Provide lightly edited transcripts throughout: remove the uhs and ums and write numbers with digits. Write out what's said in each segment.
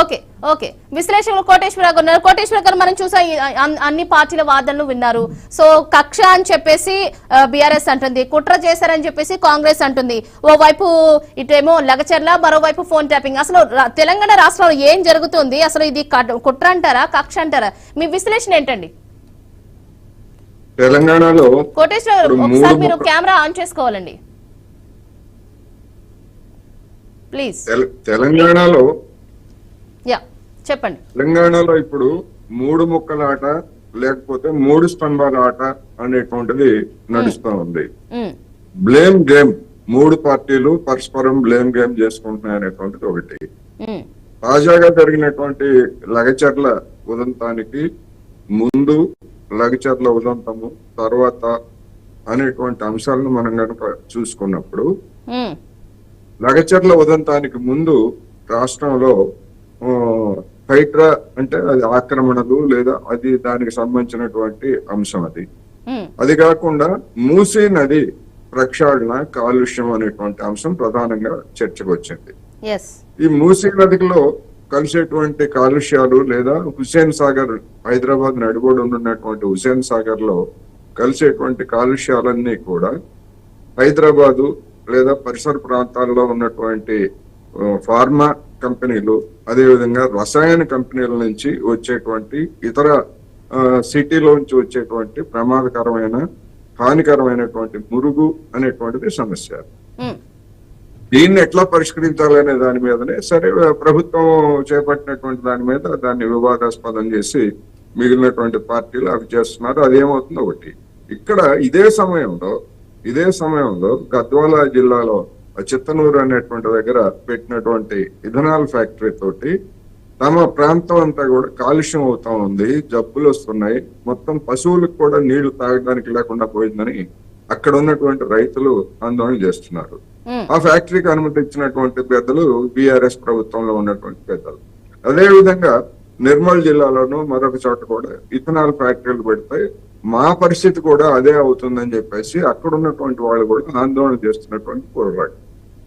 Okay okay విశ్లేషకులు కోటేశ్వరరావు ఉన్నారు. కోటేశ్వర గారు మనం చూసాం అన్ని పార్టీల వాదనలు విన్నారు. సో కక్ష అని చెప్పేసి బీఆర్ఎస్ అంటుంది, కుట్ర చేశారని చెప్పేసి కాంగ్రెస్ అంటుంది. ఓవైపు ఇటేమో లగచర్ల, మరోవైపు ఫోన్ ట్యాపింగ్. అసలు తెలంగాణ రాష్ట్రంలో ఏం జరుగుతుంది? అసలు ఇది కుట్ర అంటారా, కక్ష అంటారా? మీ విశ్లేషణ ఏంటండి? తెలంగాణలో కోటేశ్వర గారు ఒకసారి మీరు కెమెరా ఆన్ చేసుకోవాలండి ప్లీజ్. తెలంగాణలో చెప్పండి. తెలంగాణలో ఇప్పుడు 3 ముక్కల ఆట లేకపోతే 3 స్తంభాల ఆట అనేటువంటిది నడుస్తూ ఉంది. బ్లేమ్ గేమ్, 3 పార్టీలు పరస్పరం బ్లేమ్ గేమ్ చేసుకుంటున్నాయి అనేటువంటిది ఒకటి. తాజాగా జరిగినటువంటి లగచర్ల ఉదంతానికి ముందు, లగచర్ల ఉదంతము తర్వాత అనేటువంటి అంశాలను మనం కనుక చూసుకున్నప్పుడు, లగచర్ల ఉదంతానికి ముందు రాష్ట్రంలో హైడ్రా అంటే అది ఆక్రమణలు లేదా అది దానికి సంబంధించినటువంటి అంశం. అది కాకుండా మూసీ నది ప్రక్షాళన, కాలుష్యం అనేటువంటి అంశం ప్రధానంగా చర్చకు వచ్చింది. ఈ మూసీ నదిలో కలిసేటువంటి కాలుష్యాలు లేదా హుస్సేన్ సాగర్, హైదరాబాద్ నడిబొడ్డు ఉన్నటువంటి హుస్సేన్ సాగర్ లో కలిసేటువంటి కాలుష్యాలన్నీ కూడా హైదరాబాదు లేదా పరిసర ప్రాంతాల్లో ఉన్నటువంటి ఫార్మా కంపెనీలు, అదేవిధంగా రసాయన కంపెనీల నుంచి వచ్చేటువంటి ఇతర సిటీలోంచి వచ్చేటువంటి ప్రమాదకరమైన, హానికరమైనటువంటి మురుగు అనేటువంటిది సమస్య. దీన్ని ఎట్లా పరిష్కరించాలనే దాని మీదనే సరే ప్రభుత్వం చేపట్టినటువంటి దాని మీద దాన్ని వివాదాస్పదం చేసి మిగిలినటువంటి పార్టీలు అవి చేస్తున్నారు. అదేమవుతుందో ఒకటి. ఇక్కడ ఇదే సమయంలో గద్వాల జిల్లాలో చిత్తనూరు అనేటువంటి దగ్గర పెట్టినటువంటి ఇథనాల్ ఫ్యాక్టరీ తోటి తమ ప్రాంతం అంతా కూడా కాలుష్యం అవుతా ఉంది, జబ్బులు వస్తున్నాయి, మొత్తం పశువులకు కూడా నీళ్లు తాగడానికి లేకుండా పోయిందని అక్కడ ఉన్నటువంటి రైతులు ఆందోళన చేస్తున్నారు. ఆ ఫ్యాక్టరీకి అనుమతి ఇచ్చినటువంటి పెద్దలు బీఆర్ఎస్ ప్రభుత్వంలో ఉన్నటువంటి పెద్దలు. అదే విధంగా నిర్మల్ జిల్లాలోనూ మరొక చోట కూడా ఇథనాల్ ఫ్యాక్టరీలు పెడితే మా పరిస్థితి కూడా అదే అవుతుందని చెప్పేసి అక్కడ ఉన్నటువంటి వాళ్ళు కూడా ఆందోళన చేస్తున్నటువంటి పోరాటం.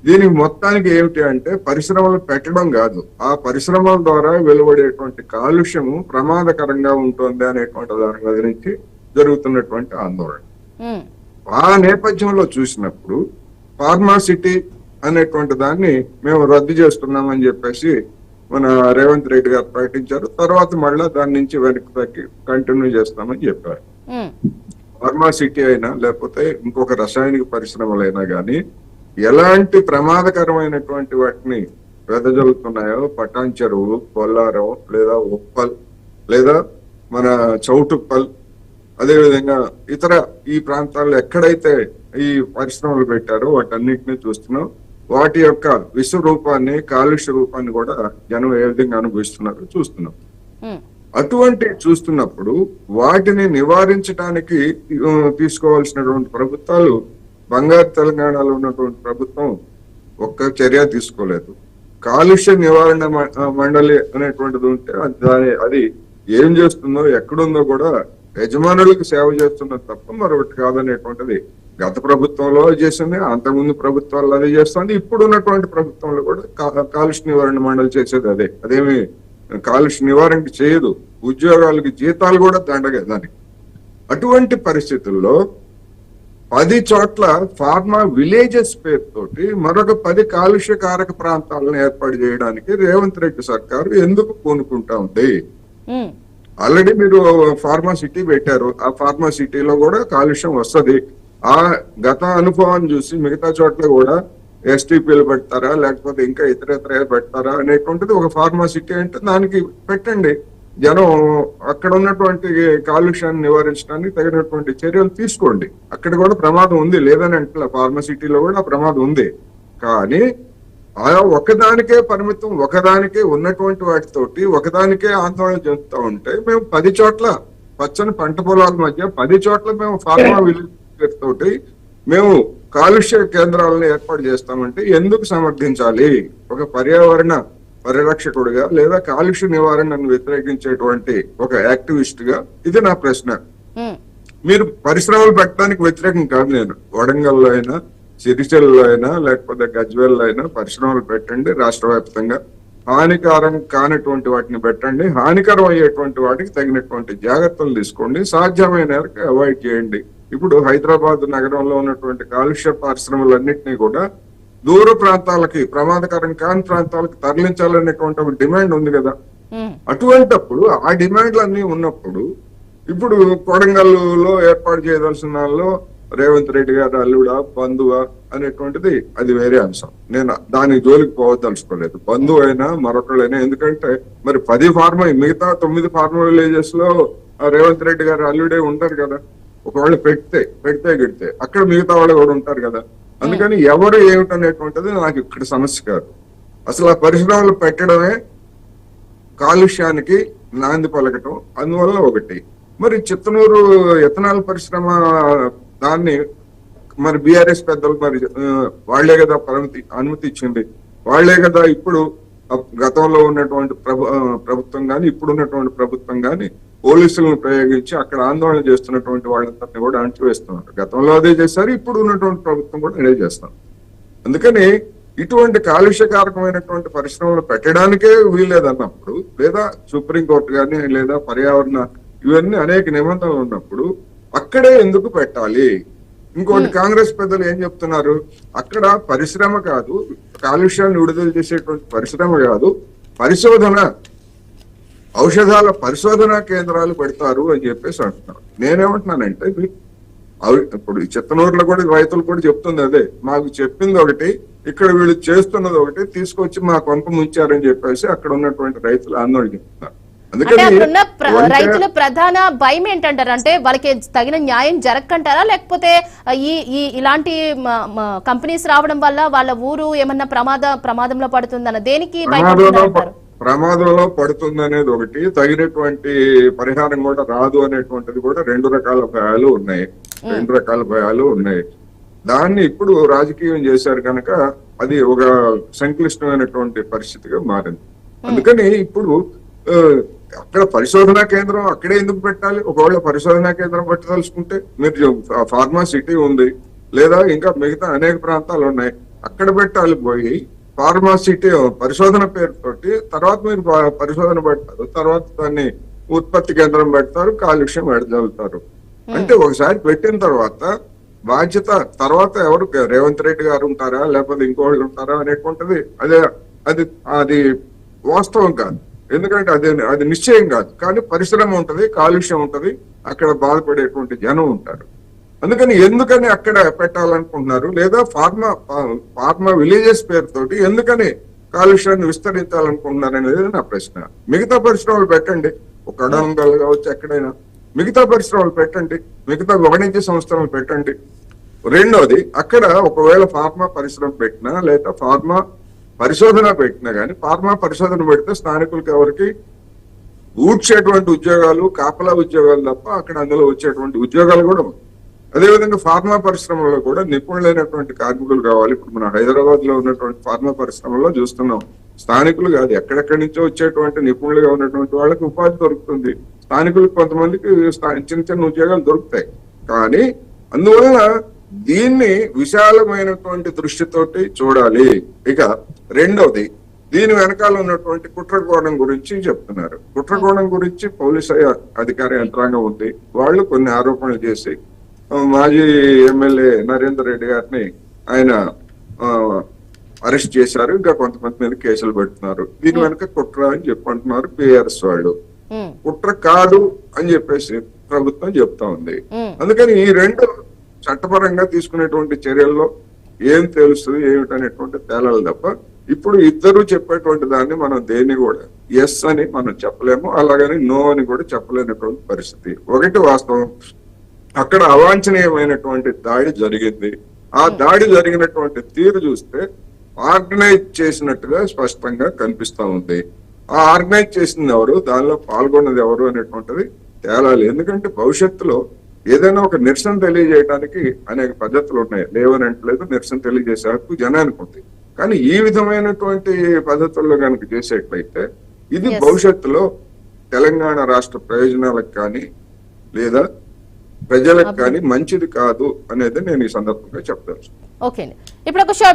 దీనికి మొత్తానికి ఏమిటి అంటే పరిశ్రమలు పెట్టడం కాదు, ఆ పరిశ్రమల ద్వారా వెలువడేటువంటి కాలుష్యము ప్రమాదకరంగా ఉంటుంది అనేటువంటి దాని గురించి జరుగుతున్నటువంటి ఆందోళన. ఆ నేపథ్యంలో చూసినప్పుడు ఫార్మాసిటీ అనేటువంటి దాన్ని మేము రద్దు చేస్తున్నామని చెప్పేసి మన రేవంత్ రెడ్డి గారు ప్రకటించారు. తర్వాత మళ్ళా దాని నుంచి వెనక్కి తగ్గి కంటిన్యూ చేస్తామని చెప్పారు. ఫార్మాసిటీ అయినా లేకపోతే ఇంకొక రసాయనిక పరిశ్రమలైనా కానీ ఎలాంటి ప్రమాదకరమైనటువంటి వాటిని వెదజల్లుతున్నాయో పటాన్ చెరువు, బొల్లారం లేదా ఉప్పల్ లేదా మన చౌటుప్పల్, అదేవిధంగా ఇతర ఈ ప్రాంతాల్లో ఎక్కడైతే ఈ పరిశ్రమలు పెట్టారో వాటన్నిటిని చూస్తున్నాం. వాటి యొక్క విశ్వరూపాన్ని, కాలుష్య రూపాన్ని కూడా జనం ఏ విధంగా అనుభవిస్తున్నారో చూస్తున్నాం. అటువంటి చూస్తున్నప్పుడు వాటిని నివారించడానికి తీసుకోవాల్సినటువంటి ప్రభుత్వాలు, బంగారు తెలంగాణలో ఉన్నటువంటి ప్రభుత్వం ఒక్క చర్య తీసుకోలేదు. కాలుష్య నివారణ మండలి అనేటువంటిది ఉంటే అది ఏం చేస్తుందో ఎక్కడుందో కూడా యజమానులకు సేవ చేస్తున్నది తప్ప మరొకటి కాదనేటువంటిది గత ప్రభుత్వంలో చేసింది, అంతకుముందు ప్రభుత్వాలు అదే చేస్తుంది, ఇప్పుడు ఉన్నటువంటి ప్రభుత్వంలో కూడా కాలుష్య నివారణ మండలి చేసేది అదే. అదేమి కాలుష్య నివారణ చేయదు, ఉద్యోగాలకి జీతాలు కూడా దండగే దానికి. అటువంటి పరిస్థితుల్లో 10 చోట్ల ఫార్మా విలేజెస్ పేరుతోటి మరొక 10 కాలుష్యకారక ప్రాంతాలను ఏర్పాటు చేయడానికి రేవంత్ రెడ్డి సర్కారు ఎందుకు పూనుకుంటా ఉంది? ఆల్రెడీ మీరు ఫార్మా సిటీ పెట్టారు, ఆ ఫార్మా సిటీలో కూడా కాలుష్యం వస్తుంది. ఆ గత అనుభవాన్ని చూసి మిగతా చోట్ల కూడా ఎస్టీపీలు పెడతారా లేకపోతే ఇంకా ఇతర పెడతారా అనేటువంటిది ఒక ఫార్మా సిటీ అంటే దానికి పెట్టండి. జనం అక్కడ ఉన్నటువంటి కాలుష్యాన్ని నివారించడానికి తగినటువంటి చర్యలు తీసుకోండి. అక్కడ కూడా ప్రమాదం ఉంది, లేదని అంటే ఫార్మసిటీలో కూడా ప్రమాదం ఉంది. కానీ ఆయా ఒకదానికే పరిమితం, ఒకదానికే ఉన్నటువంటి వాటితోటి ఒకదానికే ఆందోళన చెందుతూ ఉంటే మేము 10 చోట్ల పచ్చని పంట పొలాల మధ్య 10 చోట్ల మేము ఫార్మా విలేజ్ తోటి మేము కాలుష్య కేంద్రాలను ఏర్పాటు చేస్తామంటే ఎందుకు సమర్థించాలి? ఒక పర్యావరణ పరిరక్షకుడిగా లేదా కాలుష్య నివారణను వ్యతిరేకించేటువంటి ఒక యాక్టివిస్ట్ గా ఇది నా ప్రశ్న. మీరు పరిశ్రమలు పెట్టడానికి వ్యతిరేకం కాదు నేను. వడంగల్లో అయినా, సిరిసిల్లలో అయినా, లేకపోతే గజ్వేల్లో అయినా పరిశ్రమలు పెట్టండి రాష్ట్ర వ్యాప్తంగా. హానికరం కానటువంటి వాటిని పెట్టండి, హానికరం అయ్యేటువంటి వాటికి తగినటువంటి జాగ్రత్తలు తీసుకోండి, సాధ్యమైన మేరకు అవాయిడ్ చేయండి. ఇప్పుడు హైదరాబాద్ నగరంలో ఉన్నటువంటి కాలుష్య పరిశ్రమలన్నింటినీ కూడా దూర ప్రాంతాలకి, ప్రమాదకరం కాని ప్రాంతాలకు తరలించాలనేటువంటి ఒక డిమాండ్ ఉంది కదా. అటువంటప్పుడు ఆ డిమాండ్లన్నీ ఉన్నప్పుడు ఇప్పుడు కొడంగల్లో ఏర్పాటు చేయదలసిన దానిలో రేవంత్ రెడ్డి గారు అల్లుడా బంధువా అనేటువంటిది అది వేరే అంశం. నేను దాని జోలికి పోవదలుచుకోలేదు. బంధువు అయినా మరొకళ్ళైనా, ఎందుకంటే మరి 10 ఫార్మా మిగతా 9 ఫార్మా విలేజెస్ లో రేవంత్ రెడ్డి గారు అల్లుడే ఉంటారు కదా. ఒకవేళ పెడితే గిడితే అక్కడ మిగతా వాళ్ళు కూడా ఉంటారు కదా. అందుకని ఎవరు ఏమిటనేటువంటిది నాకు ఇక్కడ సమస్య కాదు. అసలు ఆ పరిశ్రమలు పెట్టడమే కాలుష్యానికి నాంది పలకటం. అందువల్ల ఒకటి, మరి చిత్తనూరు ఎథనాల్ పరిశ్రమ దాన్ని మరి బీఆర్ఎస్ పెద్దలు మరి వాళ్లే కదా అనుమతి ఇచ్చింది, వాళ్లే కదా ఇప్పుడు గతంలో ఉన్నటువంటి ప్రభుత్వం గాని ఇప్పుడు ఉన్నటువంటి ప్రభుత్వం గాని పోలీసులను ప్రయోగించి అక్కడ ఆందోళన చేస్తున్నటువంటి వాళ్ళందరినీ కూడా అణచివేస్తున్నారు. గతంలో అదే చేశారు, ఇప్పుడు ఉన్నటువంటి ప్రభుత్వం కూడా అదే చేస్తాం. అందుకని ఇటువంటి కాలుష్యకారకమైనటువంటి పరిశ్రమలు పెట్టడానికే వీల్లేదన్నప్పుడు, లేదా సుప్రీంకోర్టు కానీ లేదా పర్యావరణ ఇవన్నీ అనేక నిబంధనలు ఉన్నప్పుడు అక్కడే ఎందుకు పెట్టాలి? ఇంకోటి, కాంగ్రెస్ పెద్దలు ఏం చెప్తున్నారు, అక్కడ పరిశ్రమ కాదు, కాలుష్యాన్ని విడుదల చేసేటువంటి పరిశ్రమ కాదు, పరిశోధన ఔషధాల పరిశోధనా కేంద్రాలు పెడతారు అని చెప్పేసి అంటున్నారు. నేనేమంటున్నానంటే, ఇప్పుడు ఈ చిత్తనూరులో కూడా రైతులు కూడా చెప్తుంది అదే, మాకు చెప్పింది ఒకటి, ఇక్కడ వీళ్ళు చేస్తున్నది ఒకటి, తీసుకొచ్చి మా కొంప ముంచారని చెప్పేసి అక్కడ ఉన్నటువంటి రైతులు ఆందోళన చెప్తున్నారు. రైతుల ప్రధాన భయం ఏంటంటారు, అంటే వాళ్ళకి తగిన న్యాయం జరగకంటారా, లేకపోతే ఇలాంటి కంపెనీస్ రావడం వల్ల వాళ్ళ ఊరు ఏమన్నా ప్రమాదంలో పడుతుందన్న దేనికి భయపడుతున్నారు? ప్రమాదంలో పడుతుంది అనేది ఒకటి, తగినటువంటి పరిహారం కూడా రాదు అనేటువంటిది కూడా రెండు రకాల భయాలు ఉన్నాయి. దాన్ని ఇప్పుడు రాజకీయం చేశారు కనుక అది ఒక సంక్లిష్టమైనటువంటి పరిస్థితిగా మారింది. అందుకని ఇప్పుడు అక్కడ పరిశోధనా కేంద్రం అక్కడే ఎందుకు పెట్టాలి? ఒకవేళ పరిశోధనా కేంద్రం పెట్టదలుచుకుంటే మీరు ఫార్మా సిటీ ఉంది, లేదా ఇంకా మిగతా అనేక ప్రాంతాలు ఉన్నాయి, అక్కడ పెట్టాలి. పోయి ఫార్మా సిటీ పరిశోధన పేరుతోటి తర్వాత మీరు పరిశోధన పెడతారు, తర్వాత దాన్ని ఉత్పత్తి కేంద్రం పెడతారు, కాలుష్యం వెదజల్లుతారు. అంటే ఒకసారి పెట్టిన తర్వాత బాధ్యత తర్వాత ఎవరు, రేవంత్ రెడ్డి గారు ఉంటారా లేకపోతే ఇంకోళ్ళు ఉంటారా అనేటువంటిది అది వాస్తవం కాదు. ఎందుకంటే అది నిశ్చయం కాదు. కానీ పరిశ్రమ ఉంటది, కాలుష్యం ఉంటది, అక్కడ బాధపడేటువంటి జనం ఉంటారు. ఎందుకని అక్కడ పెట్టాలనుకుంటున్నారు? లేదా ఫార్మా విలేజెస్ పేరుతోటి ఎందుకని కాలుష్యాన్ని విస్తరించాలనుకుంటున్నారు అనేది నా ప్రశ్న. మిగతా పరిశ్రమలు పెట్టండి, ఒక అడంగల్ కావచ్చు, ఎక్కడైనా మిగతా పరిశ్రమలు పెట్టండి, మిగతా వాణిజ్య సంస్థలు పెట్టండి. రెండోది, అక్కడ ఒకవేళ ఫార్మా పరిశ్రమ పెట్టినా లేదా ఫార్మా పరిశోధన పెట్టినా కానీ, ఫార్మా పరిశోధన పెడితే స్థానికులకి ఎవరికి ఊడ్చేటువంటి ఉద్యోగాలు, కాపలా ఉద్యోగాలు తప్ప అక్కడ అందులో వచ్చేటువంటి ఉద్యోగాలు కూడా ఉన్నాయి. అదేవిధంగా ఫార్మా పరిశ్రమలో కూడా నిపుణులైనటువంటి కార్మికులు కావాలి. ఇప్పుడు మన హైదరాబాద్ లో ఉన్నటువంటి ఫార్మా పరిశ్రమలో చూస్తున్నాం, స్థానికులు కాదు, ఎక్కడెక్కడి నుంచో వచ్చేటువంటి నిపుణులుగా ఉన్నటువంటి వాళ్ళకి ఉపాధి దొరుకుతుంది. స్థానికులకు కొంతమందికి చిన్న చిన్న ఉద్యోగాలు దొరుకుతాయి. కానీ అందువలన దీన్ని విశాలమైనటువంటి దృష్టితోటి చూడాలి. ఇక రెండోది, దీని వెనకాల ఉన్నటువంటి కుట్రకోణం గురించి చెప్తున్నారు. కుట్రకోణం గురించి పోలీసు అధికార యంత్రాంగం ఉంది, వాళ్ళు కొన్ని ఆరోపణలు చేసి మాజీ ఎమ్మెల్యే నరేందర్ రెడ్డి గారిని ఆయన అరెస్ట్ చేశారు, ఇంకా కొంతమంది మీద కేసులు పెడుతున్నారు. దీని వెనక కుట్ర అని చెప్పంటున్నారు బీఆర్ఎస్ వాళ్ళు. కుట్ర కాదు అని చెప్పేసి ప్రభుత్వం చెప్తా ఉంది. అందుకని ఈ రెండు చట్టపరంగా తీసుకునేటువంటి చర్యల్లో ఏం తెలుస్తుంది ఏమిటనేటువంటి తేలాలి తప్ప ఇప్పుడు ఇద్దరు చెప్పేటువంటి దాన్ని మనం దేన్ని కూడా ఎస్ అని మనం చెప్పలేము, అలాగని నో అని కూడా చెప్పలేనటువంటి పరిస్థితి. ఒకటి వాస్తవం, అక్కడ అవాంఛనీయమైనటువంటి దాడి జరిగింది. ఆ దాడి జరిగినటువంటి తీరు చూస్తే ఆర్గనైజ్ చేసినట్టుగా స్పష్టంగా కనిపిస్తా ఉంది. ఆ ఆర్గనైజ్ చేసింది ఎవరు, దానిలో పాల్గొన్నది ఎవరు అనేటువంటిది తేలాలి. ఎందుకంటే భవిష్యత్తులో ఏదైనా ఒక నిరసన తెలియజేయడానికి అనేక పద్ధతులు ఉన్నాయి, లేవని అంటలేదు, నిరసన తెలియజేసే హక్కు జనానికి ఉంది. కానీ ఈ విధమైనటువంటి పద్ధతుల్లో కనుక చేసేట్లయితే ఇది భవిష్యత్తులో తెలంగాణ రాష్ట్ర ప్రయోజనాలకు కానీ లేదా ప్రజలకు కానీ మంచిది కాదు అనేది నేను ఈ సందర్భంగా చెప్తాను. ఓకే, ఇప్పుడు ఒక